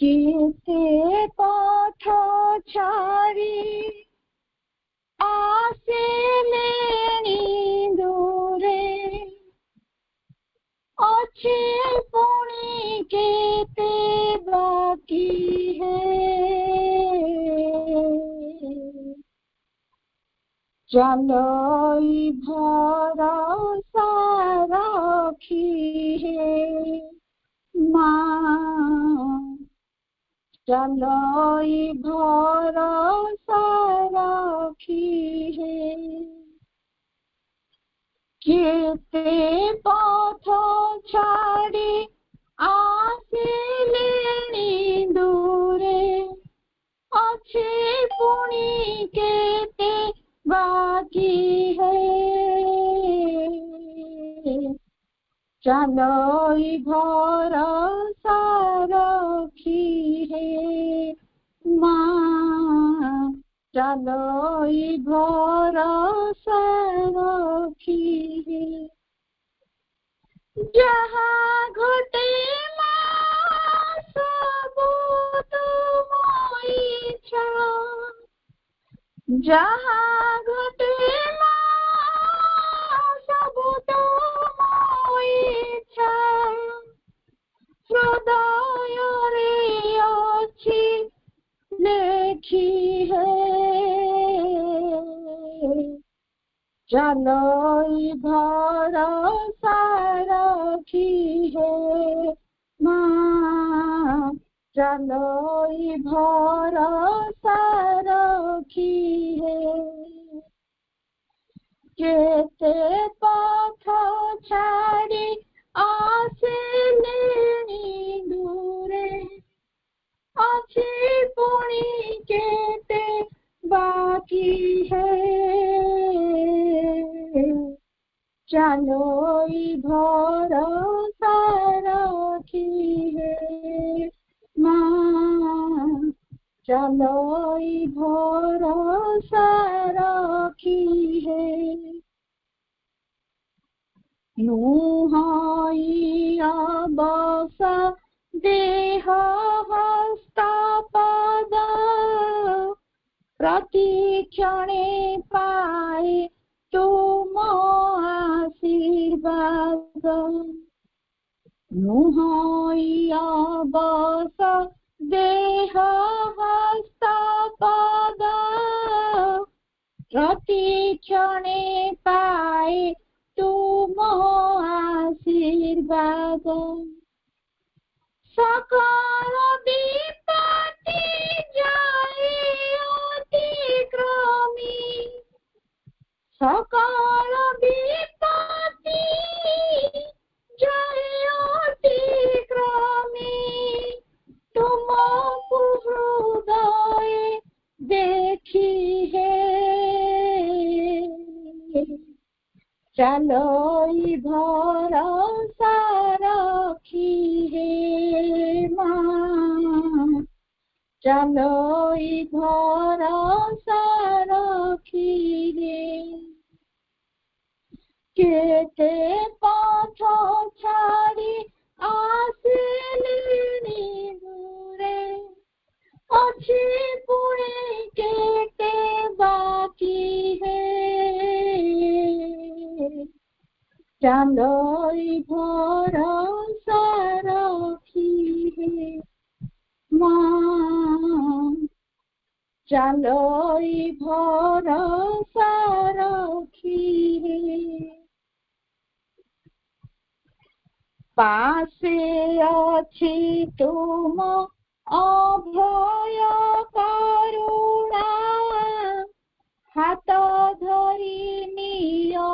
केते पथ छाड़ी आसिलेनी दूरे अच्छे पुणी केते बाकी है चलोई भरोसा रखी है माँ चलोई भरोसा रखी है केते पथ छाड़ी आसिलेनी दूरे अच्छे पुणी केते बाकी है चलोई भरोसा रखी है माँ चलोई भरोसा रखी है जहाँ घटे सब तुम इच्छा जहाँ घटे सब तुम इच्छा हृदय रे अच्छी लेखी है चलोई भरोसा रखी है माँ चलोई भरोसा रखी है केते पथ छाड़ी आसिलेनी दूरे अच्छी पुणी केते बाकी है चलोई भरोसा रखी है माँ चलोई भरोसा रखी है नुहाई बसा देह हस्तपद प्रतिक्षणे पाए तुम आशीर्वाद नुहाई बसा देह हस्तपद प्रतिक्षणे पाए तुम आशीर्वाद सकल विपत्ति जाए अतिक्रमी सकल विपत्ति जाए अतिक्रमी तुम हृदय देखी है चलोई भरोसा रखी है माँ चलोई भरोसा रखी है केते पथ छाड़ी आसिलेनी दूरे अच्छी पुणी केते बाकी है चलोई भरोसा रखी है माँ चलोई भरोसा रखी है पासे अच्छी तुम अभय करुणा हाथ धरी नियो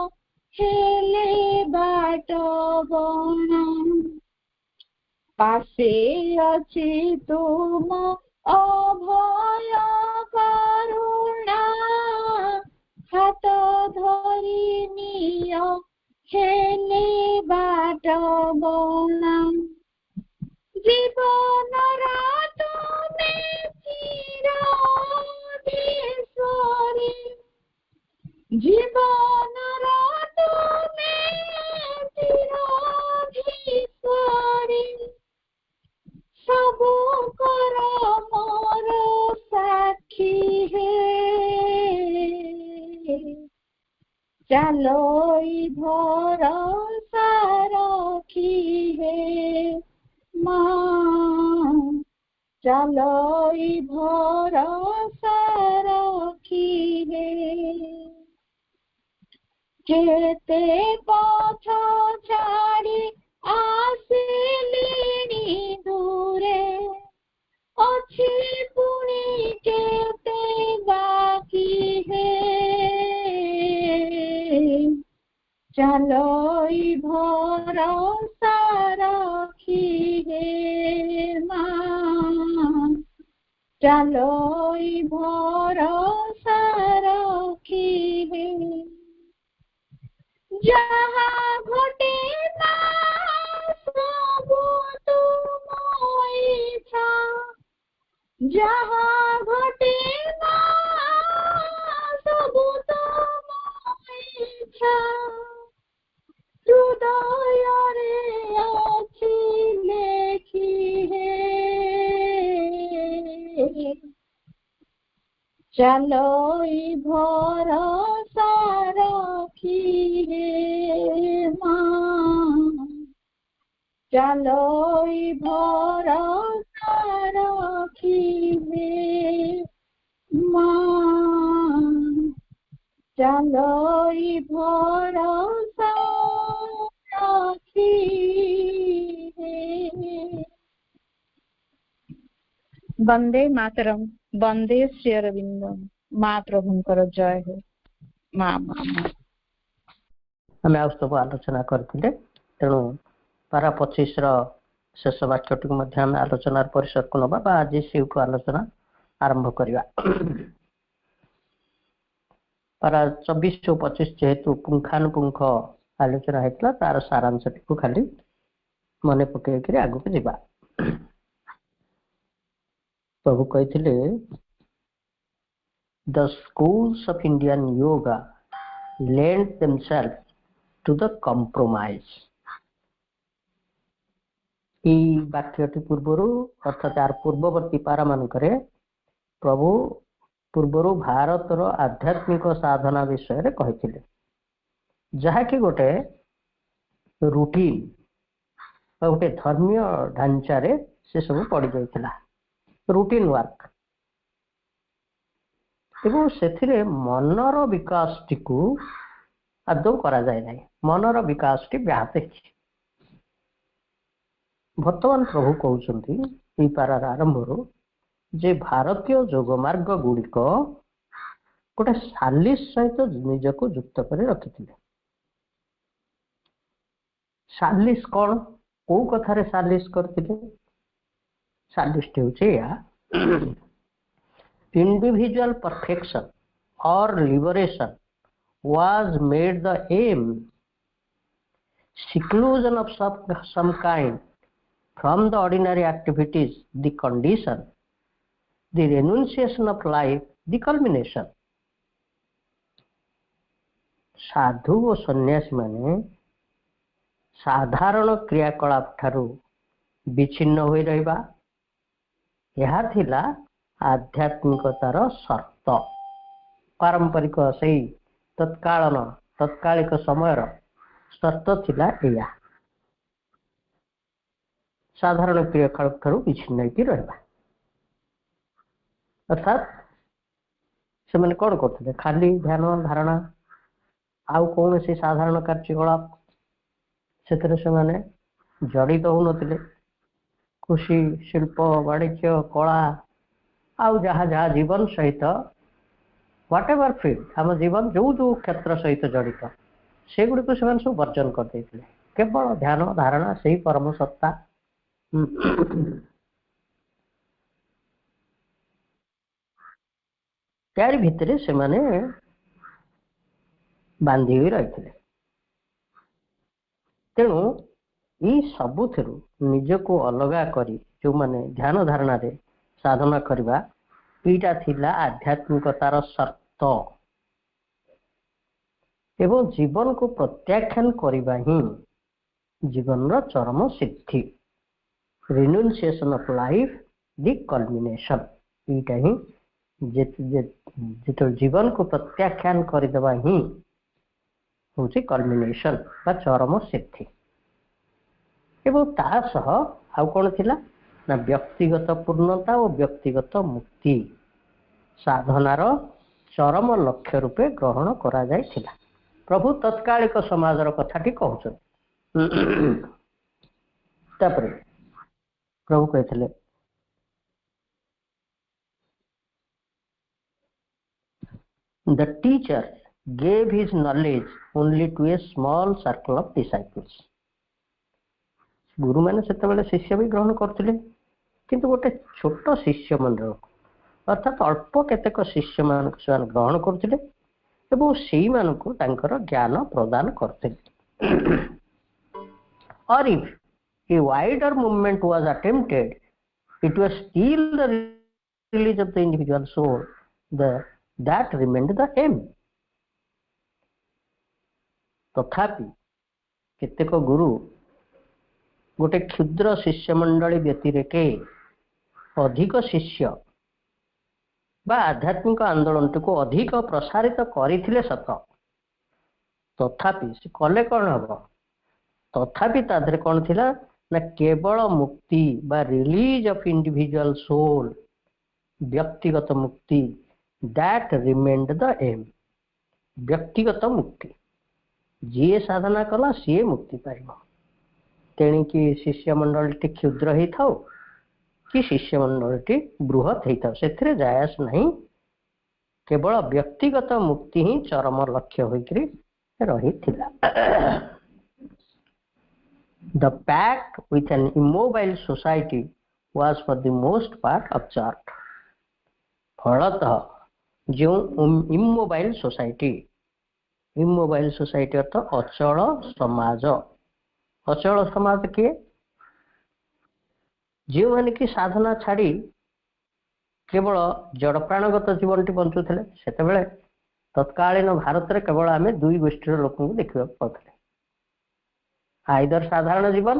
हेले बाट बना पासे अच्छी तुम अभय करुणा हाथ धरी नियो हेले बाट बना जीवन रात में चिराधीश्वरी जीवन रात में चिराधीश्वरी सब को चालोई भरोसा रखी है माँ, चालोई भरोसा रखी है। केते पथ छाड़ी आसिलिणी दूरे, अच्छी पुणी केते बाकी है। चालोई भरोसा रखी है माँ, चालोई भरोसा रखी है। जहाँ घटे ना सबु तुम इच्छा, जहाँ घटे ना सबु तुम इच्छा, हृदय रे अच्छी लेखी है। चालोई भरोसा रखी है माँ, चालोई भरोसा रखी है माँ, चालोई भरोसा रखी है। वंदे मातरम, वंदे श्री अरविंदम। माँ प्रभुंकर जय हो। माँ माँ माँ आम आ सब आलोचना करते तेणु पारा 25 शेष वाक्यटी आलोचनार परिसर को नवा आज से आलोचना आरंभ करवा। पारा 24 और 25 जेहेतु पुंखानुपुंख आलोचना होता तार सारांश टी खाली मन पकड़ आग को जा। प्रभु कहते the schools of Indian yoga lend themselves to the compromise। ई वाक्यटी पूर्वर अर्थात यार पूर्ववर्ती पारा मानक प्रभु पूर्वर भारतर आध्यात्मिक साधना विषय कहते जहाँकि गोटे रूटीन गोटे धर्मीय ढांचारे से सब पड़ जाता रूटीन वर्क एवं से मनर विकास टी आदौ करा जाए ना मनर विकास टी व्याहत बर्तमान प्रभु कहते पारार आरंभ जे भारतीय जोग मार्ग गुड़िक गोटे सालिस सहित निजक युक्त कर रखी सालिस कौन कौ कथार सालिस करते सालिस हूँ individual perfection or liberation was made the aim, seclusion of some kind from the ordinary activities the condition, the renunciation of life the culmination। साधु और सन्यासी माने साधारण क्रियाकलाप ठारू विच्छिन्न होई रहिबा यह थिला आध्यात्मिकतार शर्त। पारंपरिक से तत्कालिक समय शर्त थिला या साधारण क्रियाकलाप ठारू विच्छिन्न होई रहिबा। अर्थात से मैंने कौन करते खाली ध्यान धारणा आउ कौन से साधारण कार्यकलाप से जड़ित होते कृषि शिल्प वाणिज्य कला आउ जहाँ जहाँ जीवन सहित व्हाट एवर फील्ड आम जीवन जो जो क्षेत्र सहित जड़ित से गुड़िक से सब वर्जन करते केवल ध्यान धारणा से ही परम सत्ता यार भितर से माने बांधी हुई रही तेणु ये सबुथ निज को अलगा करी जो माने ध्यान धारणा रे साधना करवा इटा थिला आध्यात्मिकतार शर्त एवं जीवन को प्रत्याख्यान करवा ही जीवन रो चरम सिद्धि रिनुंसिएशन ऑफ लाइफ द कल्मिनेशन इटा ही जो जीवन को प्रत्याख्यान करदेवा ही हूँ कल्मिनेशन बा चरम सिद्धि एवं ता सह आउ कौन थिला ना व्यक्तिगत पूर्णता और व्यक्तिगत मुक्ति साधनार चरम लक्ष्य रूपे ग्रहण करा जायथिला। प्रभु तत्कालिक समाजर कथाटी कहउछन। तापरे प्रभु कहथिले the teacher gave his knowledge only to a small circle of disciples। गुरु मैंने सेतबेले शिष्य भी ग्रहण करथिले किंतु गोटे छोट शिष्य मंडल अर्थात अल्प केतेक शिष्य मान ग्रहण करथिले एवं सेई मानकु तांकर ज्ञान प्रदान करथिले। और if a wider movement was attempted, it was still the release of the individual soul that remained the aim। तथापि केतेक गुरु गोटे क्षुद्र शिष्य मंडली व्यतिरेके अधिक शिष्य बा आध्यात्मिक आंदोलन को अधिक प्रसारित करथिले सत तथापि से कले कौन हम तथापि ताधरे कौन थिला ना केवल मुक्ति बा रिलीज ऑफ इंडिविजुअल सोल व्यक्तिगत मुक्ति दैट रिमेन्ड द एम। व्यक्तिगत मुक्ति जी साधना कला सी मुक्ति पाइब तेणिकी शिष्य मंडल क्षुद्र ही था कि शिष्य मंडल बृहत होता से जायास नहीं केवल व्यक्तिगत मुक्ति ही चरम लक्ष्य होकर रही थिला। The pact with an immobile society was for the most part observed। फलतः जो इमोबाइल सोसाइटी अर्थ अचल समाज अचल समाज किए जो मैंने कि साधना छाड़ी केवल जड़ प्राणगत जीवन टी बंचुले से तत्कालीन भारत में केवल आम दुई गोष्ठी लोक देखा पाते आइदर साधारण जीवन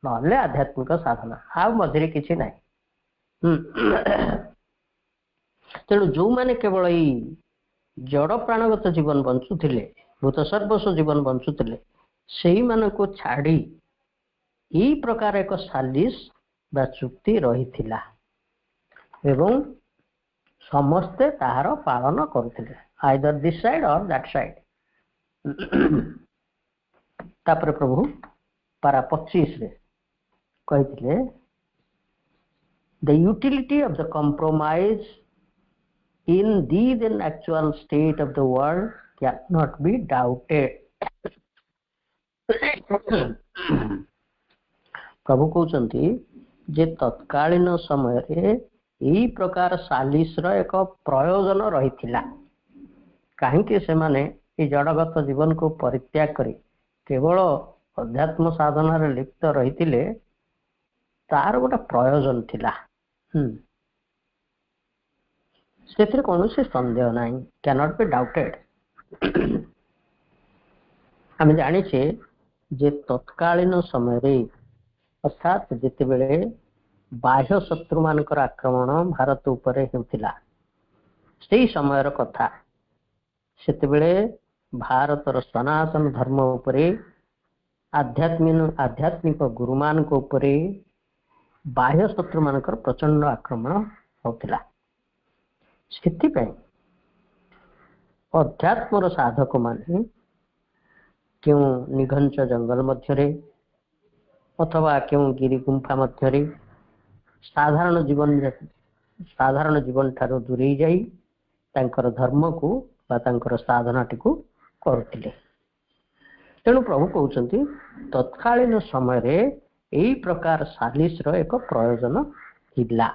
ना आध्यात्मिक साधना आ मझे किसी ना। तेणु जो मैंने केवल यही जड़ प्राणगत जीवन बंचुले भूत सर्वस्व जीवन बंचुले से मान को छाड़ी यही प्रकार एक सालिश बा चुक्ति रही थिला एवं समस्ते ताहार पालन करुथिले either this side or that side. तापर प्रभु पारा 25 रे कहिथिले the utility of the compromise in the then actual state of the world cannot be doubted। प्रभु कहते जे तत्कालीन समय रे यही प्रकार सालिश रो एक प्रयोजन रही थिला कहीं से माने ये जड़गत जीवन को परित्याग करी केवल अध्यात्म साधना रे लिप्त रही थिले तार गोटे प्रयोजन थिला। से कौन से संदेह ना कैनॉट बी डाउटेड। आम जाने जे तत्कालीन समय रे अर्थात जितेबले बाह्य शत्रु मानकर आक्रमण भारत उपरे होतिला से समय कथा सेतेबेले भारतर सनातन धर्म उपरे आध्यात्मिक गुरु मान उपरे बाह्य शत्रु मानकर प्रचंड आक्रमण होतिला। सेथिपाई अध्यात्मर साधक माने क्यों निघंच जंगल मध्यरे अथवा क्यों गिरी गुंफा मध्यरे साधारण जीवन ठारो दूरे जाई तांकर धर्म को बा तांकर साधनाटी को करथिले। तेणु प्रभु कहउचंती तत्कालीन समय रे एई प्रकार सालिश रो एक प्रयोजन थिला।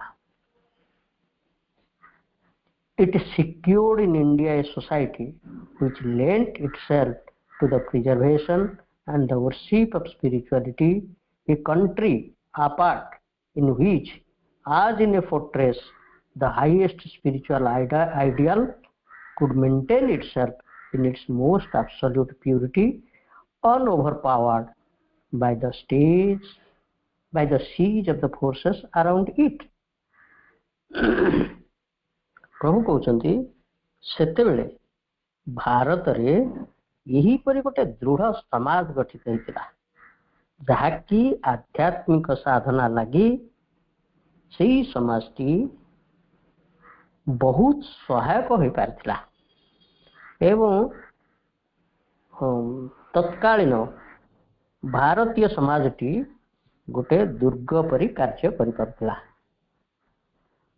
It secured in India a society which lent itself to the preservation and the worship of spirituality, a country apart in which, as in a fortress, the highest spiritual ideal could maintain itself in its most absolute purity, unoverpowered by the siege of the forces around it। प्रभु कहते सेतेबेले भारत रे यही परि गोटे दृढ़ समाज गठित होता जहाँकि आध्यात्मिक साधना लगी से समाजटी बहुत सहायक हो पारिथिला एवं तत्कालीन भारतीय समाजटी गोटे दुर्ग परि कार्य करि पारुथिला।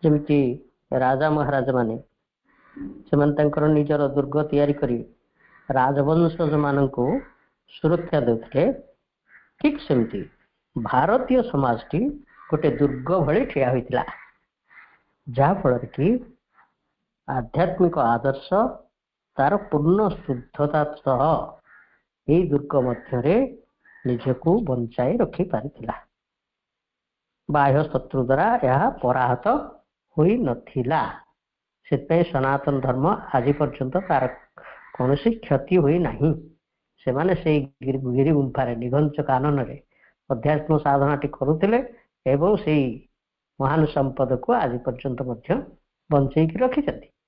जेमिति राजा महाराज माने से निजर दुर्ग तैयारी करी राजवंशज माननको सुरक्षा देउथिले ठीक सेमती भारतीय समाजटी गोटे दुर्ग भली ठिया होइतिला जहाँ फल कि आध्यात्मिक आदर्श तार पूर्ण शुद्धता सह यही दुर्ग मध्य निजको बंचाई रखी पारिथिला। बाह्य शत्रु द्वारा यह पराहत होई नथिला। से सनातन धर्म आज पर्यंत तार कौन क्षति हुई नहीं। से माने से गिरी गुंफारे निघंच कानन रे अध्यात्म साधना करुले एवं से महान संपद को आज पर्यंत बंचई रखी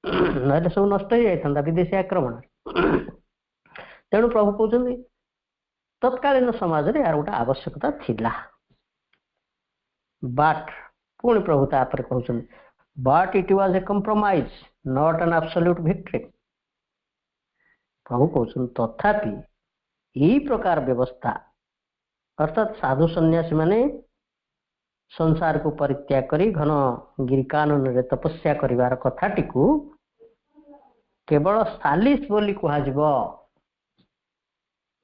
ना सब नष्ट हो जाता विदेशी आक्रमण। तेणु प्रभु कहते तत्कालीन समाज रे यार गोटे आवश्यकता थिला। बट पुणी प्रभु तापर कहते but it was a compromise not an absolute victory. प्रभु कहते तथापि यही प्रकार व्यवस्था अर्थात साधु सन्यासी माने संसार को परित्याग करी घन गिरिकानन रे तपस्या करिवार कथाटी को केवल सालिस बोली कह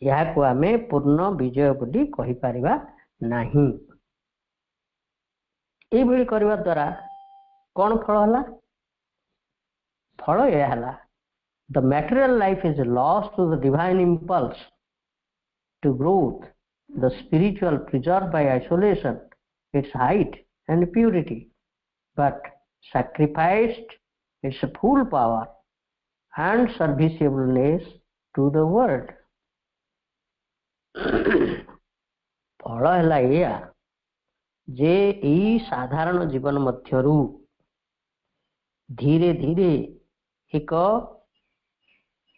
यह को आमे पूर्ण विजय बोली कहि परिबा नहीं। ए भली करबा द्वारा कौन फल हला? फल यह हला the material life is lost to the divine impulse to growth, the spiritual preserve by isolation its height and purity, but sacrificed its full power and serviceableness to the world. फल है या जे ई साधारण जीवन मध्यरु धीरे धीरे एक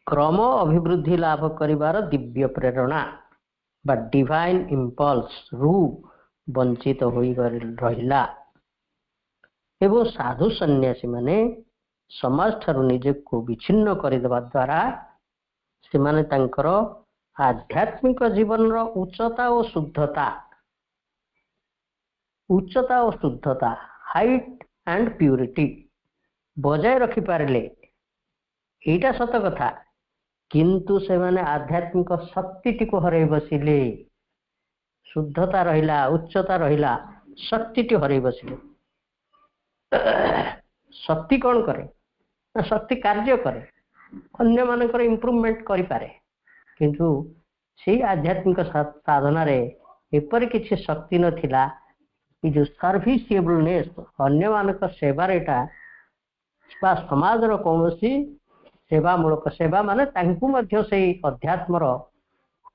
क्रम अभिवृद्धि लाभ करिवार दिव्य प्रेरणा बा डिवाइन इंपल्स रु वंचित हो रहिला एवं साधु सन्यासी माने समाज ठारू निजे को विच्छिन्न करदेवा द्वारा से माने तांकर आध्यात्मिक जीवन रो उच्चता और शुद्धता हाइट एंड प्यूरिटी बजाय रखी पारिले एटा सत कथा। किंतु से माने आध्यात्मिक शक्ति को हरई बसिले, शुद्धता रहिला उच्चता रहिला शक्ति हरई बसिले। शक्ति कौन करे? शक्ति कार्य करे, अन्य मानकर इम्प्रूवमेंट करि पारे, किंतु से आध्यात्मिक साधना रे एपर किछि शक्ति नथिला। ई जो सर्विसेबलनेस अन्य मानक सेवा रेटा समाज रो कौनसी सेवा मूलक सेवा माने तांकु मध्य से अध्यात्मर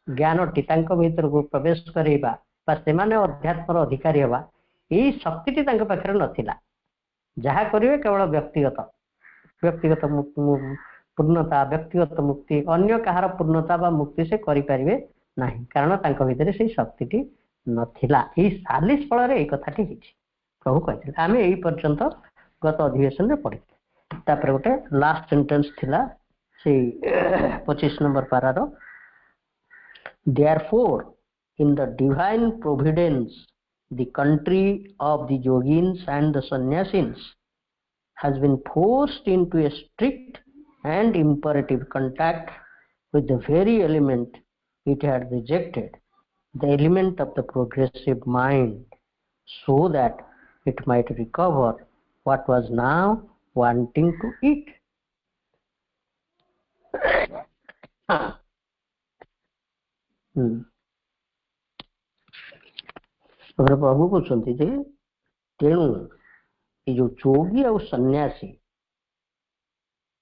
ज्ञानटी तांको भीतर को प्रवेश करेबा बा से माने अध्यात्मर अधिकारी हेबा एई शक्तिटी तांको पाखरे नथिला। जहा करिवे केवल व्यक्तिगत पूर्णता व्यक्तिगत मुक्ति अन्य कहार पूर्णता बा मुक्ति से करि परिवे नाही, कारण तांको भीतर से शक्तिटी नथिला। एई 40 फल रे एई कथाटी हिची प्रभु कहथिले। आमे एई पर्यंत गत अधिवेशन रे पढिथिले। तापर गोटे लास्ट सेंटेंस थिला से 25 नंबर पारा रो Therefore, in the divine providence, the country of the yogins and the sannyasins has been forced into a strict and imperative contact with the very element it had rejected, the element of the progressive mind, so that it might recover what was now wanting to it. प्रभु कहते तेणु ये जो जोगी और सन्यासी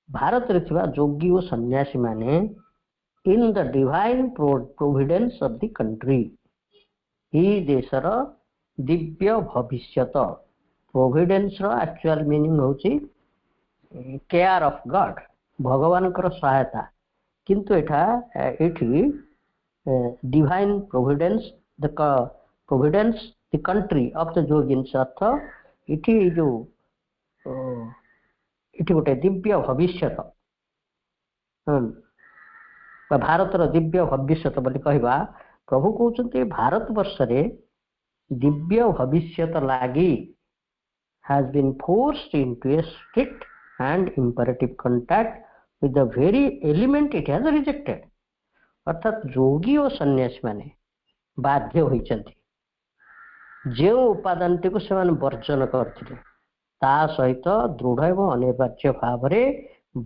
भारत रे थिबा जोगी और सन्यासी माने in the divine providence of the country ही देशर दिव्य भविष्यत प्रोविडेंस रो एक्चुअल मीनिंग होची केयर ऑफ गॉड भगवान कर सहायता किंतु एठा एठी divine providence the providence the country of the yogins अर्थ इठी जो इठी गोटे दिव्य भविष्यत भारतर दिव्य भविष्यत बोली कहवा प्रभु कहते भारत वर्ष रे दिव्य भविष्यत लागी has been forced into a strict and imperative contact with the very element it has rejected. अर्थात योगी और सन्यासी माने बाध्य होइचंती जो उपादानटी को से वर्जन करथिले ता सहित दृढ़ एवं अनिवार्य भाव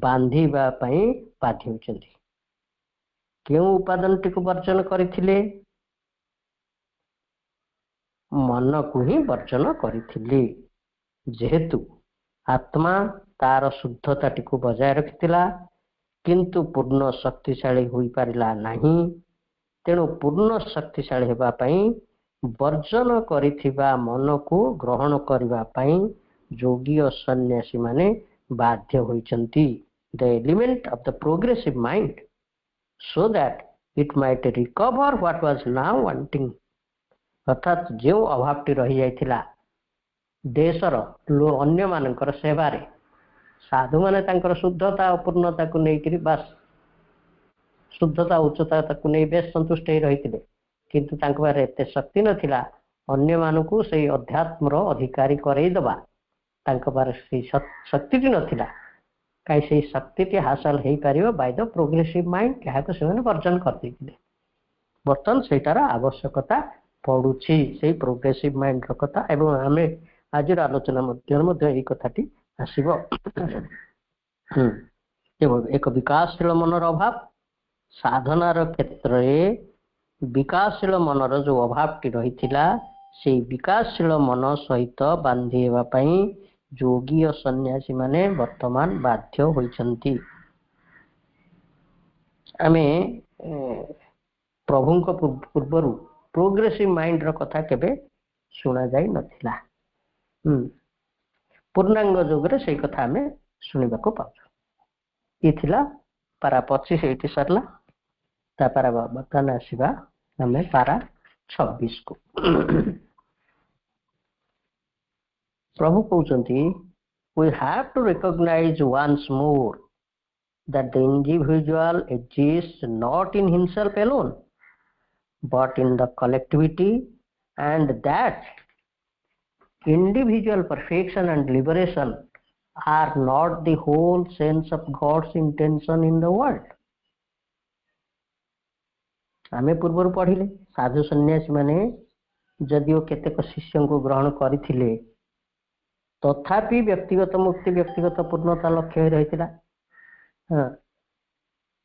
बांधिबा पई बाध्य होइचंती केउ उपादानटी को वर्जन करथिले मन को ही वर्जन करथिले जेहेतु आत्मा तार शुद्धताटी को बजाय रखिथिला किंतु पूर्ण शक्तिशाली होई पारिला नहीं तेणु पूर्ण शक्तिशाली हेबा पई वर्जन करिथिबा मन को ग्रहण करिबा पई योगी और सन्यासी माने बाध्य होइचंती the element of the progressive mind so that it might recover what was now wanting अर्थात जो अभावटी रही जाइथिला देशर अन्य मानकर सेवारे साधु माने तांकर शुद्धता और पूर्णता को लेकर बस शुद्धता उच्चता को नहीं बेस संतुष्ट ही रही किंतु तांको बारे एते शक्ति नथिला अन्य मानकू से अध्यात्मर अधिकारी करईदबा तांको बारे से शक्ति नथिला कहीं से शक्ति हासिल हो पार बाय द प्रोग्रेसिव माइंड क्या से वर्जन करते बर्तमान सेटार आवश्यकता पड़ुछि से प्रोग्रेसिव माइंड कथा एवं आम आज आलोचना मध्य कथाटी आसब एक विकासशील मनर अभाव साधनार क्षेत्र में विकासशील मनर जो अभावटी रही से विकासशील मन सहित बांधी हेबापई योगी और सन्यासी माने वर्तमान बाध्य होइछंती आमे प्रभु पूर्वर प्रोग्रेसिव माइंड रो कथा केबे सुना जाई नथिला पूर्णांग जोगरे से कथा आमे सुनिबा को पाउ ये थिला पारा 25 एटी सरला ता पारा बर्तमान आसीबा आमे पारा 26 को प्रभु कहते we have to recognize once more that the individual exists not in himself alone but in the collectivity and that individual perfection and liberation are not the whole sense of God's intention in the world. आमे पूर्वर पढ़िले साधु सन्यासी माने जदिओ केतेक शिष्यों को ग्रहण करथिले तथापि व्यक्तिगत मुक्ति व्यक्तिगत पूर्णता लक्ष्य रही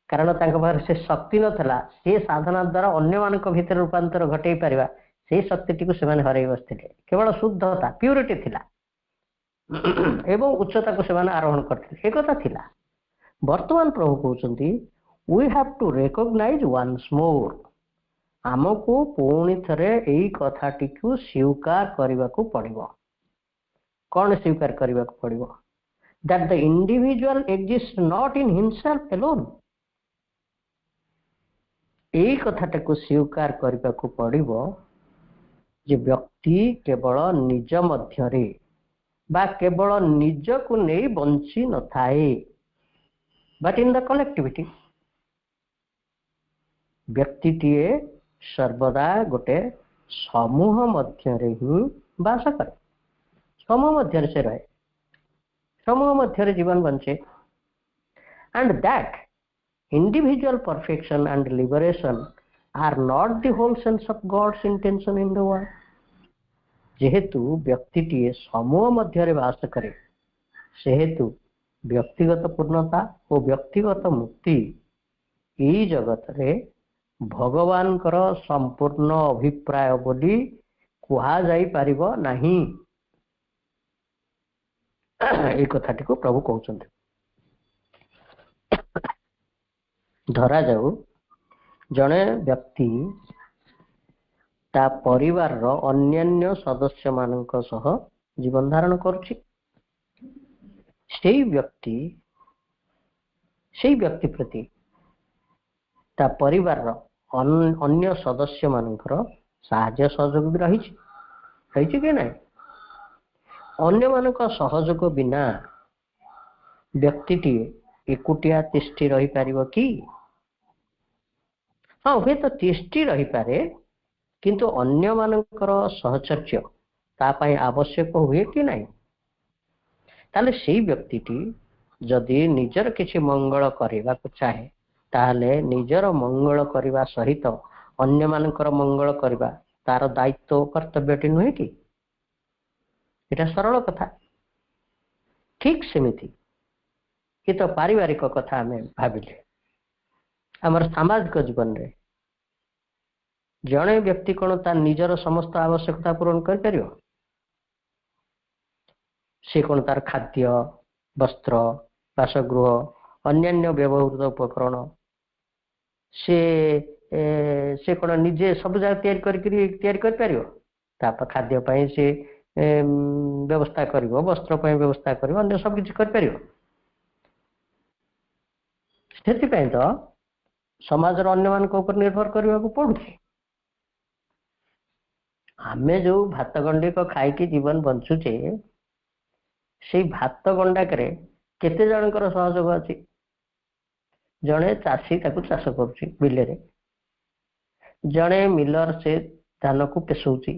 कारण तांको से शक्ति नथला से साधना द्वारा अन्य मानक भीतर रूपांतर घटई पारिबा से शक्ति को सेमाने हरई बसथिले केवल शुद्धता प्यूरिटी थिला एवं उच्चता को सेमाने आरोहण करथिले एक कथा थिला वर्तमान प्रभु कहउचंती we have to recognise once more आमको पुणी थरे एई कथाटी को स्वीकार करबा को पड़िबो कौन स्वीकार करबा को पड़िबो that the individual exist not in himself alone एई कथाटा को स्वीकार करबा को पड़िबो जे व्यक्ति केवल निज मध्यरे बा केवल निज को नहीं बंची न थाए बट इन द कलेक्टिविटी व्यक्तिटीए सर्वदा गोटे समूह मध्यरे ही बास करे समूह मध्य से रहे समूह मध्य जीवन बंचे and that individual perfection and liberation are not the whole sense of God's intention in the world जेहेतु व्यक्तिटीए समूह मध्य बास करे सेहेतु व्यक्तिगत पूर्णता और व्यक्तिगत मुक्ति यही जगत रे भगवान कर संपूर्ण अभिप्राय बोली कुहा जाई पारिबो नहीं एक कथाटी को प्रभु कहते धरा जाऊ जड़े व्यक्ति ता परिवार रो अन्यान्य सदस्य मानक सह जीवन धारण करुछि सेई व्यक्ति प्रति ତା ପରିବାରର ଅନ୍ୟ ସଦସ୍ୟ ମାନଙ୍କର ସାହାଯ୍ୟ ସହଯୋଗ ବି ରହିଛି କି ନାହିଁ? ଅନ୍ୟମାନଙ୍କ ସହଯୋଗ ବିନା ବ୍ୟକ୍ତିଟିଏ ଏକୁଟିଆ ତିଷ୍ଠି ରହିପାରିବ କି? ହଁ, ହୁଏତ ତିଷ୍ଠି ରହିପାରେ, କିନ୍ତୁ ଅନ୍ୟମାନଙ୍କର ସହଚର୍ଯ୍ୟ ତା ପାଇଁ ଆବଶ୍ୟକ ହୁଏ କି ନାହିଁ? ତାହେଲେ ସେଇ ବ୍ୟକ୍ତିଟି ଯଦି ନିଜର କିଛି ମଙ୍ଗଳ କରିବାକୁ ଚାହେଁ, ତାହେଲେ ନିଜର ମଙ୍ଗଳ କରିବା ସହିତ ଅନ୍ୟମାନଙ୍କର ମଙ୍ଗଳ କରିବା ତାର ଦାୟିତ୍ୱ ଓ କର୍ତ୍ତବ୍ୟଟି ନୁହେଁ କି? ଏଟା ସରଳ କଥା। ଠିକ୍ ସେମିତି ଏ ତ ପାରିବାରିକ କଥା ଆମେ ଭାବିଲେ, ଆମର ସାମାଜିକ ଜୀବନରେ ଜଣେ ବ୍ୟକ୍ତି କ'ଣ ତା ନିଜର ସମସ୍ତ ଆବଶ୍ୟକତା ପୂରଣ କରିପାରିବ? ସେ କ'ଣ ତାର ଖାଦ୍ୟ, ବସ୍ତ୍ର, ବାସଗୃହ, ଅନ୍ୟାନ୍ୟ ବ୍ୟବହୃତ ଉପକରଣ ସେ କ'ଣ ନିଜେ ସବୁ ଜାଗା ତିଆରି କରିପାରିବ? ତା ଖାଦ୍ୟ ପାଇଁ ସେ ବ୍ୟବସ୍ଥା କରିବ, ବସ୍ତ୍ର ପାଇଁ ବ୍ୟବସ୍ଥା କରିବ, ଅନ୍ୟ ସବୁ କିଛି କରିପାରିବ? ସେଥିପାଇଁ ତ ସମାଜର ଅନ୍ୟମାନଙ୍କ ଉପରେ ନିର୍ଭର କରିବାକୁ ପଡୁଛି। ଆମେ ଯୋଉ ଭାତ ଗଣ୍ଡିକ ଖାଇକି ଜୀବନ ବଞ୍ଚୁଛେ, ସେଇ ଭାତ ଗଣ୍ଡାକରେ କେତେ ଜଣଙ୍କର ସହଯୋଗ ଅଛି? ଜଣେ ଚାଷୀ ତାକୁ ଚାଷ କରୁଛି ବିଲରେ, ଜଣେ ମିଲର ସେ ଧାନକୁ ପେଷଉଛି,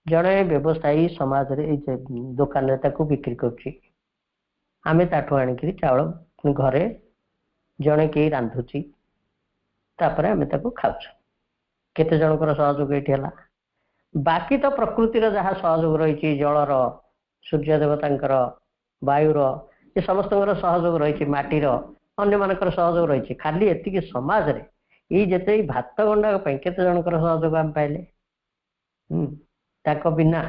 ଜଣେ ବ୍ୟବସାୟୀ ସମାଜରେ ଦୋକାନରେ ତାକୁ ବିକ୍ରି କରୁଛି, ଆମେ ତାଠୁ ଆଣିକିରି ଚାଉଳ ଘରେ ଜଣେ କେହି ରାନ୍ଧୁଛି, ତାପରେ ଆମେ ତାକୁ ଖାଉଛୁ। କେତେ ଜଣଙ୍କର ସହଯୋଗ ଏଠି ହେଲା? ବାକି ତ ପ୍ରକୃତିର ଯାହା ସହଯୋଗ ରହିଛି, ଜଳର, ସୂର୍ଯ୍ୟ ଦେବତାଙ୍କର, ବାୟୁର, ଏ ସମସ୍ତଙ୍କର ସହଯୋଗ ରହିଛି, ମାଟିର, ଅନ୍ୟମାନଙ୍କର ସହଯୋଗ ରହିଛି। ଖାଲି ଏତିକି ସମାଜରେ ଏଇ ଯେତେ ଭାତ ଗଣ୍ଡାକ ପାଇଁ କେତେ ଜଣଙ୍କର ସହଯୋଗ ଆମେ ପାଇଲେ? ତାଙ୍କ ବିନା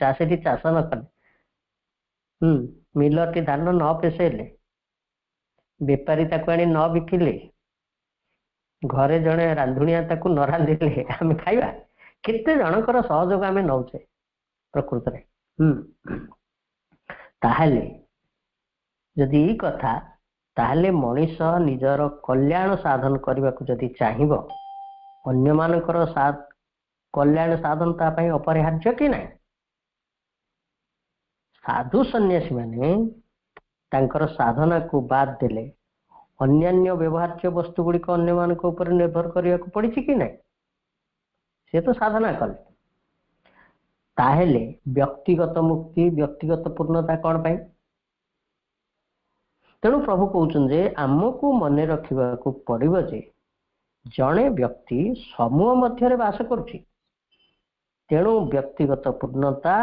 ଚାଷୀଟି ଚାଷ ନ କଲେ, ମିଲରଟି ଧାନ ନ ପେଷେଇଲେ, ବେପାରୀ ତାକୁ ଆଣି ନ ବିକିଲେ, ଘରେ ଜଣେ ରାନ୍ଧୁଣିଆ ତାକୁ ନ ରାନ୍ଧିଲେ ଆମେ ଖାଇବା? କେତେ ଜଣଙ୍କର ସହଯୋଗ ଆମେ ନଉଛେ ପ୍ରକୃତରେ। ତାହେଲେ ଯଦି ଏଇ କଥା, ତାହେଲେ ମଣିଷ ନିଜର କଲ୍ୟାଣ ସାଧନ କରିବାକୁ ଯଦି ଚାହିଁବ, ଅନ୍ୟମାନଙ୍କର କଲ୍ୟାଣ ସାଧନ ତା ପାଇଁ ଅପରିହାର୍ଯ୍ୟ କି ନାହିଁ? ସାଧୁ ସନ୍ନ୍ୟାସୀ ମାନେ ତାଙ୍କର ସାଧନାକୁ ବାଦ ଦେଲେ ଅନ୍ୟାନ୍ୟ ବ୍ୟବହାର୍ଯ୍ୟ ବସ୍ତୁ ଗୁଡ଼ିକ ଅନ୍ୟମାନଙ୍କ ଉପରେ ନିର୍ଭର କରିବାକୁ ପଡିଛି କି ନାହିଁ? ସେ ତ ସାଧନା କଲେ। ତାହେଲେ ବ୍ୟକ୍ତିଗତ ମୁକ୍ତି, ବ୍ୟକ୍ତିଗତ ପୂର୍ଣ୍ଣତା କ'ଣ ପାଇଁ? ତେଣୁ ପ୍ରଭୁ କହୁଛନ୍ତି ଯେ ଆମକୁ ମନେ ରଖିବାକୁ ପଡିବ ଯେ ଜଣେ ବ୍ୟକ୍ତି ସମୂହ ମଧ୍ୟରେ ବାସ କରୁଛି, ତେଣୁ ବ୍ୟକ୍ତିଗତ ପୂର୍ଣ୍ଣତା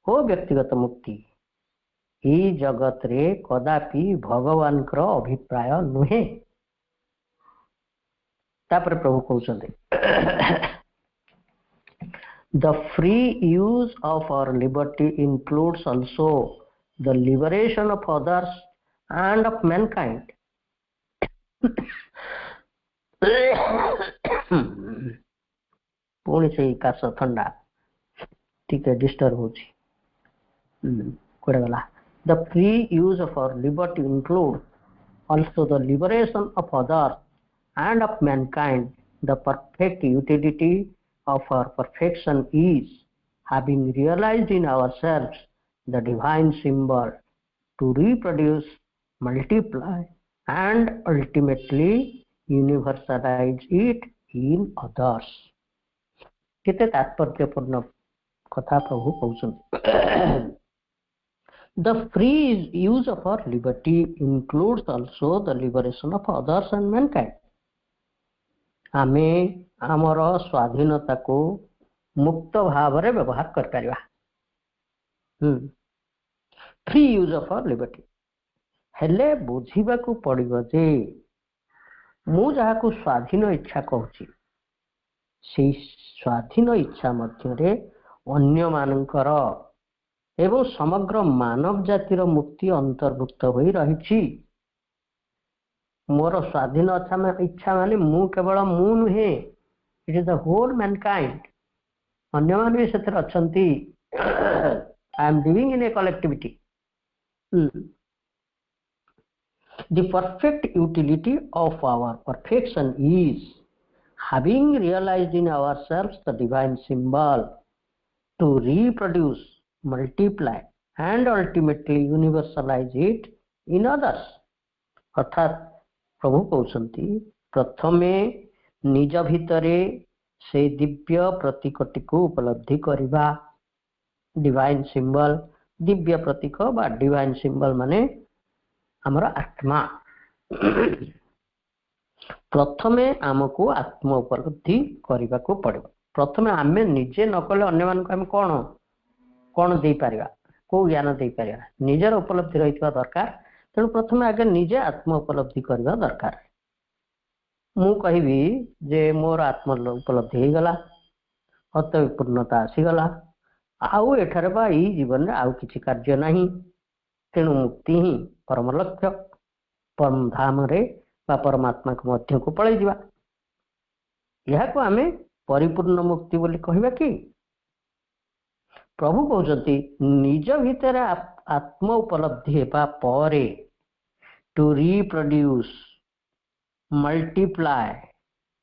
ଓ ବ୍ୟକ୍ତିଗତ ମୁକ୍ତି ଏଇ ଜଗତରେ କଦାପି ଭଗବାନଙ୍କର ଅଭିପ୍ରାୟ ନୁହେଁ। ତାପରେ ପ୍ରଭୁ କହୁଛନ୍ତି The free use of our liberty includes also the liberation of others and of mankind. ପୁଣି ସେଇ କାଶ ଥଣ୍ଡା ଟିକେ ଡିଷ୍ଟର୍ବ ହଉଛି, କୁଆଡେ ଗଲା? The free use of our liberty includes also the liberation of others and of mankind. The perfect utility of our perfection is having realized in ourselves the divine symbol to reproduce, multiply, and ultimately universalize it in others. केते तात्पर्यपूर्ण कथा प्रभु कहुछन्ति। The free use of our liberty includes also the liberation of others and mankind. आमे आमर स्वाधीनता को मुक्त भाव रे व्यवहार कर परिबा। Free use of our liberty हेले बुझिबा को पड़िबो जे मु जहा को स्वाधीन इच्छा कहूची, से स्वाधीन इच्छा मध्यरे अन्य मानकर एवं समग्र मानव जातिर मुक्ति अंतर्भुक्त होई रहिछि। मोर स्वाधीन इच्छा माने मु केवल मु नुहे, it is the whole mankind. अन्य मान भी सेतर अछंती। I am living in a collectivity. The perfect utility of our perfection is having realized in ourselves the divine symbol to reproduce, multiply, and ultimately universalize it in others. अर्थात प्रभु कहते प्रथमे निज भितरे से दिव्य प्रतीकटी को उपलब्धि करवा। डिवाइन सिंबल, दिव्य प्रतीक बा डिवाइन सिंबल माने हमर आत्मा। प्रथमे आमको आत्म उपलब्धि करने को पड़े। प्रथमे आमे निजे न कले अन्य मानक आमे कोन कोन दे पारिबा, को ज्ञान दे पारिबा, निजर उपलब्धि रहितबा दरकार। तेणु प्रथमे आगे निजे आत्म उपलब्धि करबा दरकार। मु कहबी जे मोर आत्म उपलब्धि हो गला, अत पूर्णता आसीगला, आउ एठारे बा ई जीवन रे आउ किछि कार्य नाही, तेणु मुक्ति ही परम लक्ष्य, परम धाम रे बा परमात्मा को मध्य को पळै दिबा। यह को आमे परिपूर्ण मुक्ति बोली कहबा कि प्रभु कहते निज भीतर आत्म उपलब्धि हेबा परे to reproduce, multiply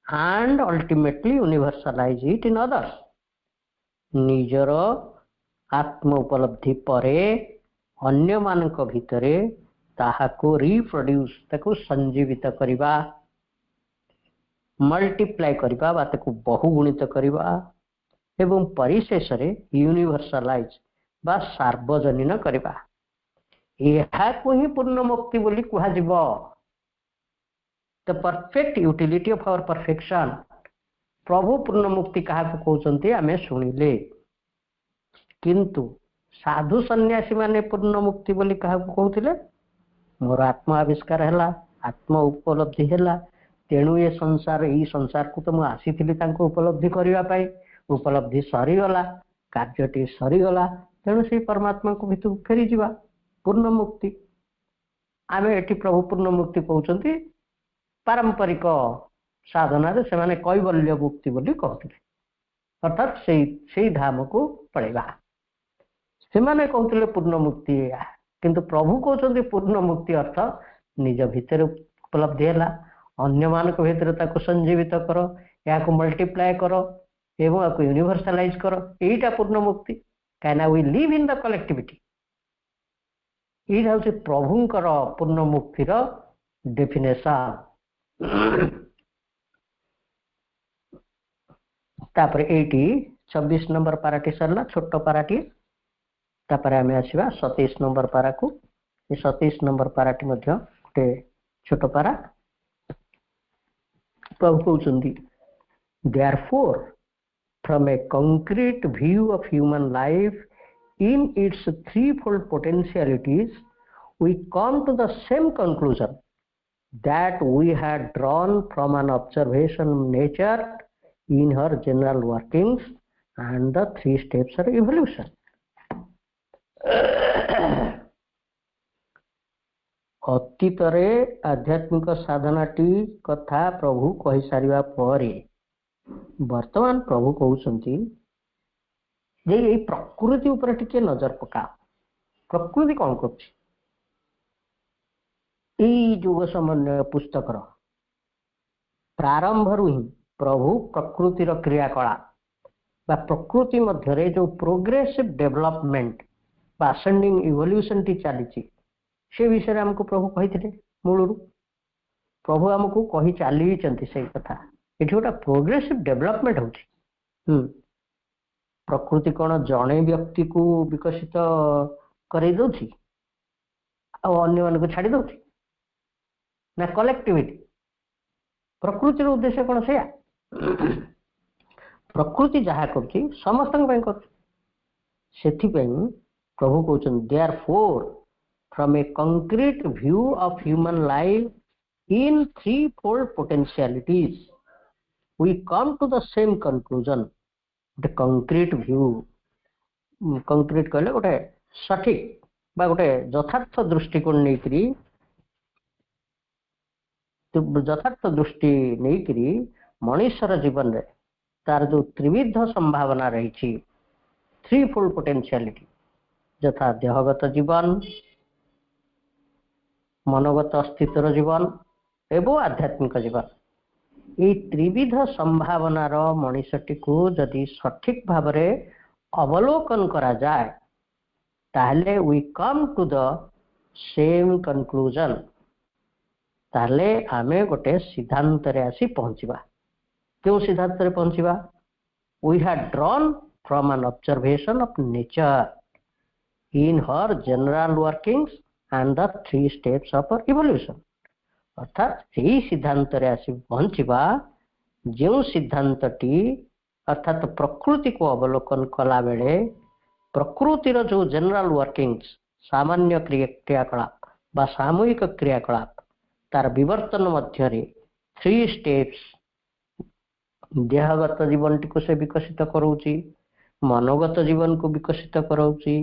and ultimately universalize it in others. निजर आत्म उपलब्धि परे अन्य मानक भितरे ताहाको रिप्रोड्यूस, ताको संजीवित करिबा, मल्टीप्लाई करिबा बा ताको बहुगुणित करिबा एवं परिशेष रे यूनिवर्सलाइज बा सार्वजनीन करिबा। यह को ही पूर्ण मुक्ति बोली कहा जिवो। The perfect utility of our perfection. प्रभु पूर्ण मुक्ति कहा को कहते आमे सुनिले, किंतु साधु सन्यासी माने पूर्ण मुक्ति बोली कहा को कहथिले मोर आत्मा आविष्कार हैला, आत्म उपलब्धि हैला, तेणु ये संसार, ई संसार को तो मु आसीथिली तांको उपलब्धि करिवा पाई, उपलब्धि सरीगला, कार्यटी सरीगला, तेणु से परमात्मा को भितर फेरी जीवा। पूर्ण मुक्ति आमे एठी प्रभु पूर्ण मुक्ति कहउचंती पारंपरिक साधना रे से माने कैवल्य मुक्ति बोली कहथिले, अर्थात सेई धाम को पळेबा। से माने कहथिले पूर्ण मुक्ति, किंतु प्रभु कहउचंती पूर्ण मुक्ति अर्थ निज भितर उपलब्धि हैला, अन्य मानक भितर ताको संजीवित करो, या को मल्टीप्लाई करो एवं आपको यूनिवर्सलाइज करो, एटा पूर्ण मुक्ति। कहना we live in the collectivity. ये हूँ प्रभुंकर पूर्ण मुक्तिर डेफिनेशन। तापर एटी 26 नंबर पाराटी सरला, छोट पाराटी। तापर आमे आसीबा 27 नंबर पारा को। ये 27 नंबर पाराटी मध्य गोटे छोट पारा। प्रभु कहउचंदी therefore from a concrete view of human life in its threefold potentialities, we come to the same conclusion that we had drawn from an observation of nature in her general workings and the 3 steps of evolution. अतीतरे आध्यात्मिक साधनाटी कथा प्रभु कहि सारिबा परे वर्तमान प्रभु कहउचंती जे ए प्रकृति ऊपर टिके नजर पका। प्रकृति कौन करछि? ई युग समन्वय पुस्तक प्रारंभ रु ही प्रभु प्रकृतिर क्रियाकलाप बा प्रकृति मध्य जो प्रोग्रेसिव डेवलपमेंट बा असेंडिंग इवोल्यूशन टी चली से विषय हमको प्रभु कही मूल प्रभु हमको कही चली से कथा। ये गोटे प्रोग्रेसिव डेवलपमेंट हो। प्रकृति कौन जड़े व्यक्ति को विकसित कर दौची अन्य मान छाड़ी दौची ना कलेक्टिविटी? प्रकृति उद्देश्य कौन से प्रकृति जहाँ कर समस्त कर प्रभु कहते therefore from a concrete view of human life in threefold potentialities, we come to the same conclusion. The concrete view, concrete कहले गोटे सठिक बा गोटे यथार्थ दृष्टिकोण नहीं करी, यथार्थ दृष्टि नहीं करी मनुष्यर जीवन रे तार जो त्रिविध संभावना रही, थ्रीफोल्ड पोटेंशियलिटी, यथा देहगत जीवन, मनोगत अस्तित्वर जीवन एवं आध्यात्मिक जीवन ये त्रिविध संभावनार मनीषटी को जदि सठिक भाव अवलोकन करा जाए ताहले we come to the same conclusion ताहले आमे गोटे सिद्धांत रे आसी पहुंचीबा क्यों सिद्धांत रे पहुंचीबा we had drawn from an observation of nature in her general workings and the 3 steps of evolution अर्थात यही सिद्धांत रे आसी पहुंचीबा जो सिद्धांतटी अर्थात प्रकृति को अवलोकन कला बेले प्रकृतिर जो जनरल वर्किंग्स सामान्य क्रियाकलाप बा सामूहिक क्रियाकलाप तार विवर्तन मध्य 3 स्टेप्स देहगत जीवन टी को से विकसित कराउची मनोगत जीवन को विकसित कराउची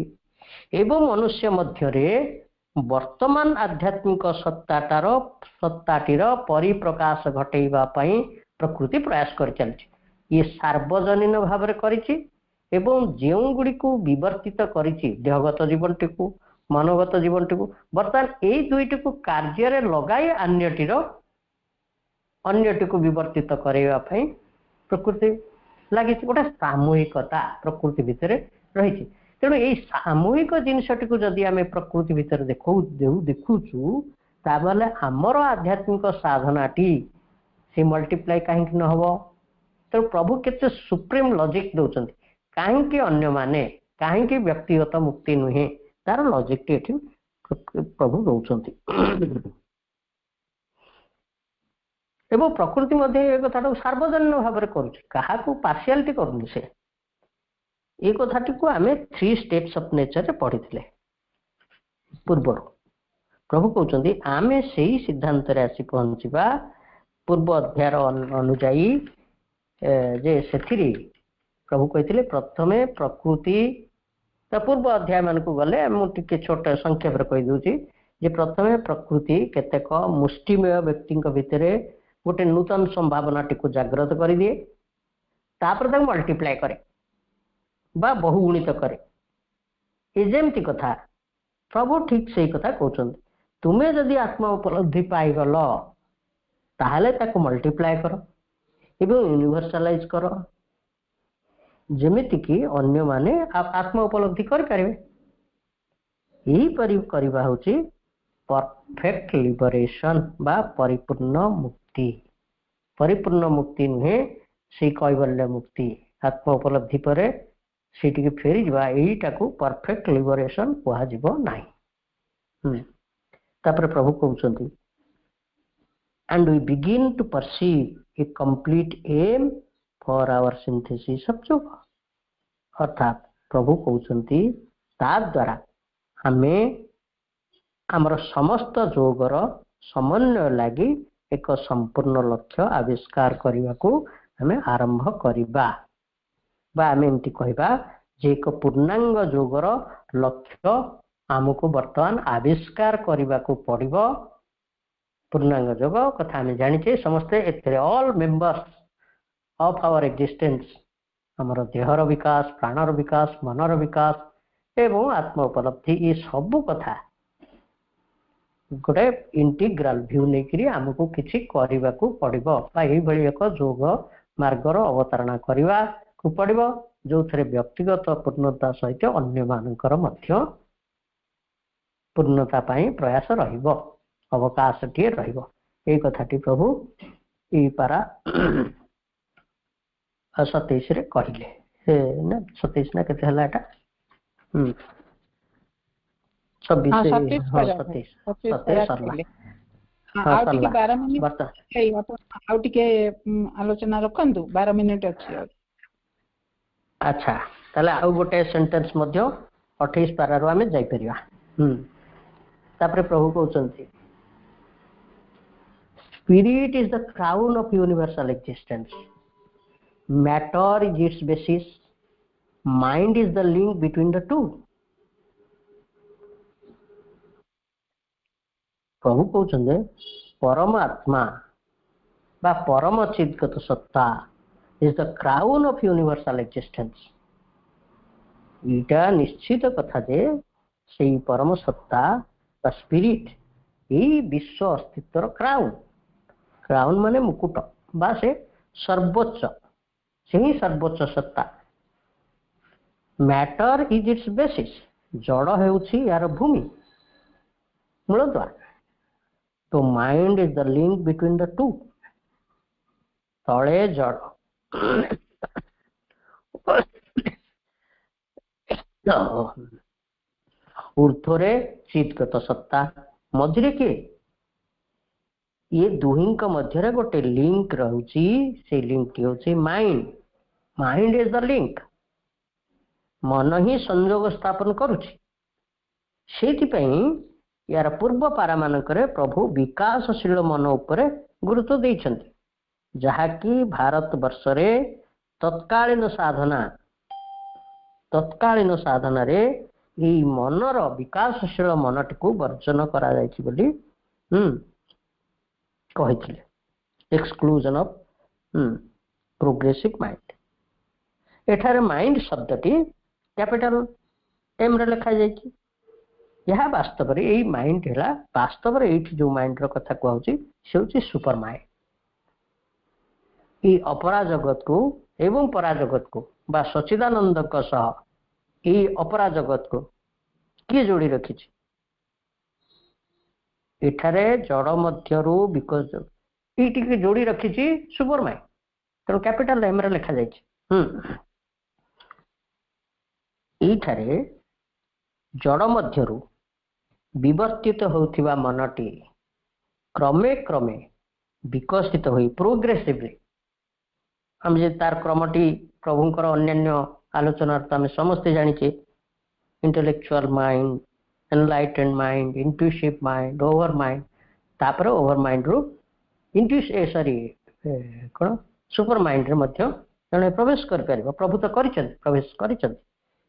एवं मनुष्य मध्य वर्तमान आध्यात्मिक सत्ताटीर परिप्रकाश घटेइबा पई प्रकृति प्रयास कर चलछि ये सार्वजनीन भाव में करिछि एवं जो गुड़ी को विवर्तित करिछि देहगत जीवन टी को मनोगत जीवन टी को बर्तमान ये दुईटी को कार्य लगाई अन्यटी को विवर्तित करने प्रकृति लगी गोटे सामूहिकता प्रकृति भितर रही तेणु यही सामूहिक जिनसटी को जदि आम प्रकृति भितर देखुचु ताबले आमर आध्यात्मिक साधनाटी से मल्टीप्लाई कहीं न हम तेणु प्रभु केते सुप्रीम लॉजिक दौरान कहीं अन्य माने कहीं व्यक्तिगत मुक्ति नुहे तार लॉजिक टी प्रभु दौरान एवं प्रकृति मध्य एक कथा सार्वजनीन भाव में करूँ पार्शियालिटी करूँ से ये कथाटी को आम 3 स्टेप्स ऑफ नेचर पढ़ी पूर्व प्रभु कहते आम से सिद्धांत आसी पहुंचवा पूर्व अध्याय अनुजाई जे से प्रभु कहते प्रथमे प्रकृति पूर्व अध्याय मान को गले मुझे छोट संक्षेप कहीदे जे प्रथमे प्रकृति केतेक मुष्टिमय व्यक्ति भितर गोटे नूतन संभावना को जागृत कर दिए तापर मल्टीप्लाई करे बा बहुगुणित करे ये जमती कथा प्रभु ठीक से कथा कहते तुम्हें जदि आत्मा उपलब्धि पाईगल ताहले ताको मल्टीप्लाई कर एवं यूनिवर्सालाइज कर जेमिति कि अन्य माने आत्मा उपलब्धि कर पारे यही करवा होची परफेक्ट लिबरेशन बा परिपूर्ण मुक्ति नुहे कैवल्य मुक्ति आत्मा उपलब्धि पर से फेरी जा यहीटा को परफेक्ट लिबरेशन कह ना तापर प्रभु कहते and we begin to perceive a complete aim for our synthesis of जोग अर्थात प्रभु कहते द्वारा हमें आमर समस्त जोगर समन्वय लगी एक संपूर्ण लक्ष्य आविष्कार करने को हमें आरंभ करवा आम एमती कहवा जे एक पूर्णांग जोगर लक्ष्य आमको वर्तमान आविष्कार करने को पड़ो पूर्णांग जोग कथा आम जाने समस्ते all members of our existence आमर देहर विकास प्राणर विकास मनर विकास एवं आत्म उपलब्धि ये सबू कथा गोटे इंटीग्राल व्यू नहीं आमको किसी करने को पड़ो एक जोग मार्गर अवतारणा करने को पड़ो जो थे व्यक्तिगत पूर्णता सहित अन्य मानकर मध्य पूर्णता पाई प्रयास अवकाश टे रही कथाटी प्रभु ये पारा 27 रे कहले ना 27 ना केते हला एटा 26 आलोचना रखंतु 12 मिनिट अछि अच्छा ताले आउ गोटे सेंटेंस मध्य 28 पारा रो आमे जाई परिया तापरे प्रभु कहउचंती spirit is the crown of universal existence matter is its basis mind is the link between the two प्रभु कहते परमात्मा बा परम चिद्गत सत्ता is the crown of universal existence इटा निश्चित कथा जे से परम सत्ता बा स्पिरिट ଏଇ ବିଶ୍ୱ अस्तित्वर क्राउन क्राउन माने मुकुट बा से सर्वोच्च से ही सर्वोच्च सत्ता मैटर इज इट्स बेसिस जड़ हेउछि यार भूमि मूलद्वार तो mind is the link between the two तले जड़ ऊर्ध्वरे चित्गत सत्ता मझिरे किए ये दुहिंक मध्यरे गोटे लिंक रहुछि से लिंक टी होछि mind mind is the link मन ही संयोग स्थापन करुछि सेथिपई यार पूर्व पारा मानकरे प्रभु विकासशील मन उपरे गुरुत्व देइछन्ति जहाँकि भारत वर्ष रे तत्कालीन साधना रे यही मनर विकासशील मनटी को वर्जन करा जायछि बोली कहिथिले एक्सक्लूजन ऑफ प्रोग्रेसिव माइंड एठारे माइंड शब्दटी कैपिटल एम रे लिखा जायछि यह वास्तव रे एई माइंड हैला वास्तव रे एठी जो माइंड रो कथा कहउछि से होछि सुपर माइंड ई अपरा जगत को एवं परा जगत को बा सच्चिदानंद का सह ई अपरा जगत को किए जोड़ी रखी एठारे जड़ मध्यरु बिकज ईटी के जोड़ी रखी सुपर माइंड तेणु कैपिटल एम रे लिखा जायछि एठारे जड़ मध्यरु विवर्तित होउथिबा मनटी क्रमे क्रमे विकसित होई प्रोग्रेसिवली हम जे तार क्रमटी प्रभुंकर अन्यान्य आलोचना आम समस्ते जानिचे intellectual mind enlightened mind intuitive mind over mind तापर ओवर माइंड रु सॉरी कौन सुपर माइंड रे मध्य जने प्रवेश कर परिबो प्रभु तो करिसंत प्रवेश करिसंत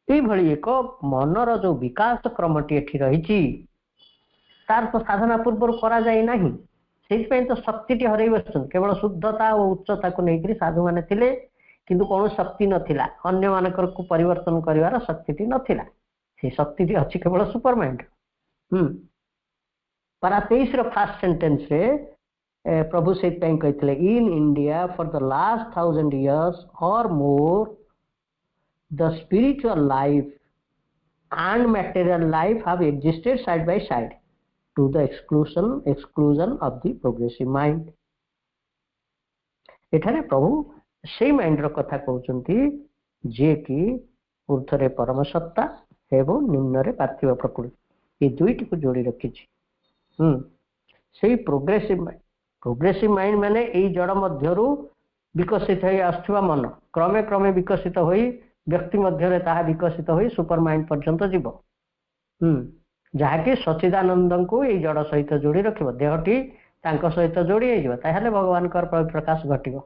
एई भली एक मनर जो विकास क्रमटी एठी रहिछि तार तो साधना पूर्व करा जाय नाही सेइपई तो शक्ति हरई बसुन केवल शुद्धता और उच्चता को लेकर साधु माने थिले किंतु कौन शक्ति नथिला अन्य मानकर को परिवर्तन करिवार शक्ति नथिला से शक्ति अच्छी केवल सुपर माइंड पारा 23 रो फास्ट सेंटेंस रे प्रभु से कहते in India for the last 1000 years और more the spiritual life and material life have existed side by side to the exclusion of the progressive mind एठारे प्रभु से माइंड रो कथा कहउचंती जे कि ऊर्ध्वरे परम सत्ता एवं निम्न रे पार्थिव प्रकृति ये दुईटी को जोड़ी रखी से प्रोग्रेसिव माइंड माने एई जड़ मध्यरु विकसित होई आस्थुवा मन क्रमे क्रमे विकसित होई व्यक्ति मध्यरे ताहा विकसित होई सुपर माइंड पर्यंत जीव जहाँकि सच्चिदानंद को ये जड़ सहित जोड़ी रखिब देहटी तांको सहित जोड़ी हो ताहले भगवान प्रकाश घटिब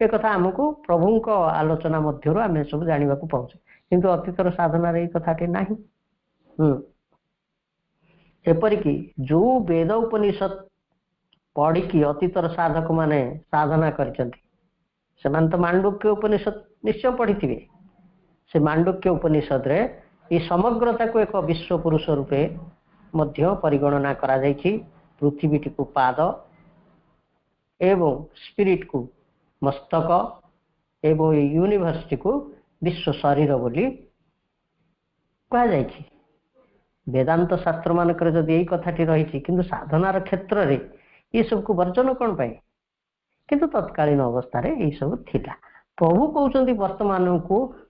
एक कथा आमको प्रभु आलोचना मध्यरु आमे सब जानिबा को पाउछे किंतु अतीतर साधना रे कथाटी नाही एपरिकी जो वेद उपनिषद पढ़ी की अतीतर साधक माने साधना करचंती सेमान तो मांडुक्य उपनिषद निश्चय पढ़िथिबे से मांडुक्य उपनिषद रे ये समग्रता को एक विश्व पुरुष रूपे मध्य परिगणना करा जायछि पृथ्वी को पाद एवं स्पिरिट को मस्तक एवं यूनिवर्सिटी को विश्व शरीर बोली कहा जायछि वेदांत शास्त्र मानकर जदि यही कथाटी रही किंतु साधनार क्षेत्र रे ये सब को वर्जन कौन पाए किंतु तत्कालीन अवस्था रे ये सब थिला प्रभु कहउचंती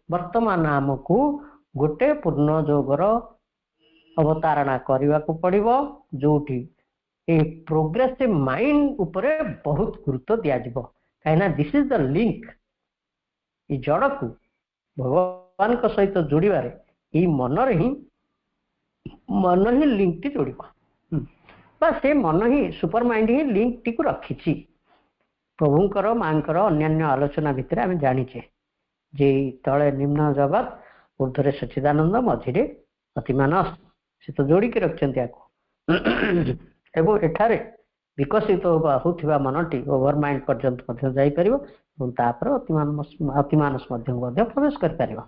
वर्तमान आमको गोटे पूर्ण जोगर अवतारणा करने को पड़िबो जोठी ए प्रोग्रेसिव माइंड उपरे बहुत गुरुत्व दिया जिवो काइना दिस इज द लिंक ई जड़ को भगवान को सहित जोड़िबारे ई मन ही लिंक टी जोड़िबो बस से मन ही सुपर माइंड ही लिंक टी को रखिछि प्रभुंकर मांकर अन्यान्य आलोचना भितर आमे जानिछे जे तळे निम्न जगत ऊर्ध्वरे सच्चिदानंद मझिरे अतिमानस से तो जोड़ी के रखते एवं एठारे विकसित होता मनटी ओवर माइंड पर्यंत जाई परिबो और तापर अतिमानस प्रवेश कर परिबो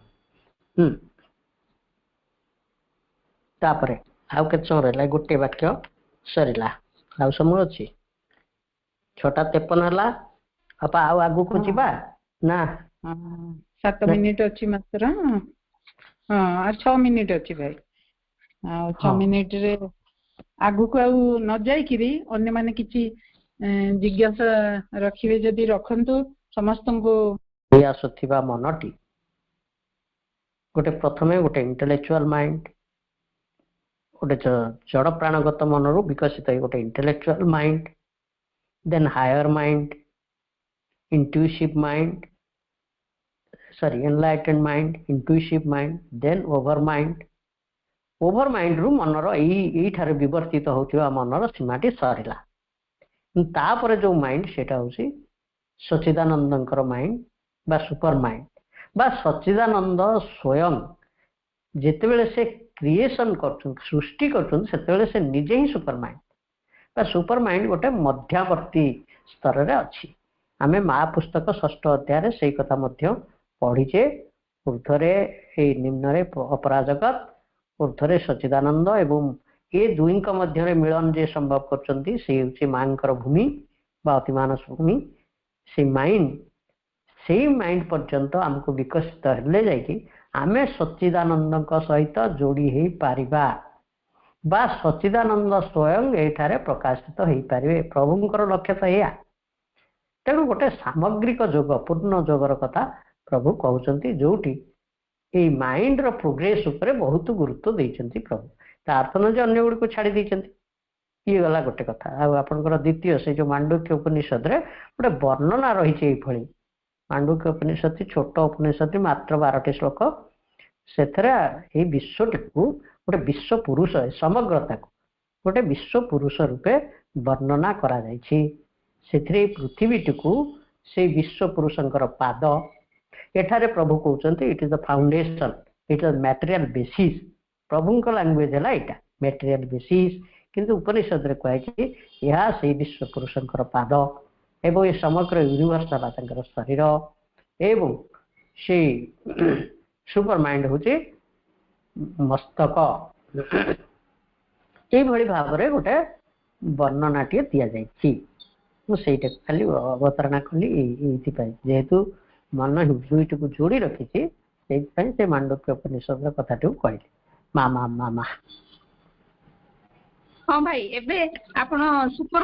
तापर आउ के समय रहा गोटे वाक्य सरिला आउ समय अच्छी 6:53 आपा आउ आगु को जीवा ना 7 मिनिट अच्छी मात्र हाँ 6 मिनिट अच्छी भाई 6 मिनिट रे आगु को आउ न जाई किरी अन्य माने किछि जिज्ञासा रखिबे जदि रखंतु समस्त को आसुथिबा मनटी गोटे प्रथमे गोटे इंटेलेक्चुअल माइंड गोटे जड़ प्राणगत मनरू विकसित गोटे intellectual mind then higher mind intuitive mind sorry enlightened mind intuitive mind then over mind रु मनर एई ठारे विवर्तित होतिबा मनर सीमाटी सरिला तापर जो माइंड सेटा होसी सच्चिदानंदंकर माइंड बा सुपर माइंड बा सच्चिदानंद स्वयं जेतेबेले से क्रिएशन कर सृष्टि कर सेतेबेले से निजे ही सुपर माइंड बा सुपर माइंड गोटे मध्यवर्ती स्तर रे अछि आमे महापुस्तक 6ठ अध्याय से कथा मध्य पढ़ीचे ऊर्ध्वरे ए निम्नरे अपराजगत ऊर्ध्वरे सच्चिदानंद एवं ए दुईंक मध्य मिलन जे संभव करचंती से होची मांकर भूमि बा अतिमानस भूमि से माइंड पर्यंत हमको विकसित हेले जाइकी आमे सच्चिदानंद सहित जोड़ी ही पारिबा बा सच्चिदानंद स्वयं एठारे प्रकाशित हो पारे प्रभुंकर लक्ष्य तो या तेणु गोटे सामग्रिक जोग पूर्ण जोगर कथा प्रभु कहउचंती जोटी ए माइंड रो प्रोग्रेस ऊपर बहुत गुरुत्व देइचंती प्रभु ता अर्थ न जे अन्य गुडी को छाडी देइचंती ये गला गोटे कथा आ आपनकर द्वितीय से जो मांडुक्य उपनिषद रे गोटे वर्णना रही छे ए फळी मांडुक्य उपनिषद छोट उपनिषद मात्र 12टी श्लोक सेथरा ए विश्वटी को गोटे विश्व पुरुष समग्रता को गोटे विश्व पुरुष रूपे वर्णना करा जायछि सेथरे पृथ्वीटी को से विश्व पुरुषंकर पाद एठारे प्रभु कहउचंती it is the foundation it is material basis प्रभुंक लैंग्वेज है एटा मटेरियल बेसिस किंतु उपनिषद रे कहै कि यह से विश्व पुरुषंकर पाद एवं ये समग्र यूनिवर्स तांकर शरीर एवं से सुपर माइंड होचे मस्तक ये भली भाव रे गोटे वर्णनाटी दिया जायछि मुझे खाली अवतारणा कली जेहेतु मन दुईट को जोड़ी रखी से मांडुक्य उपनिषद कथाटी कहली मामा मामा हाँ भाई एबे आपण सुपर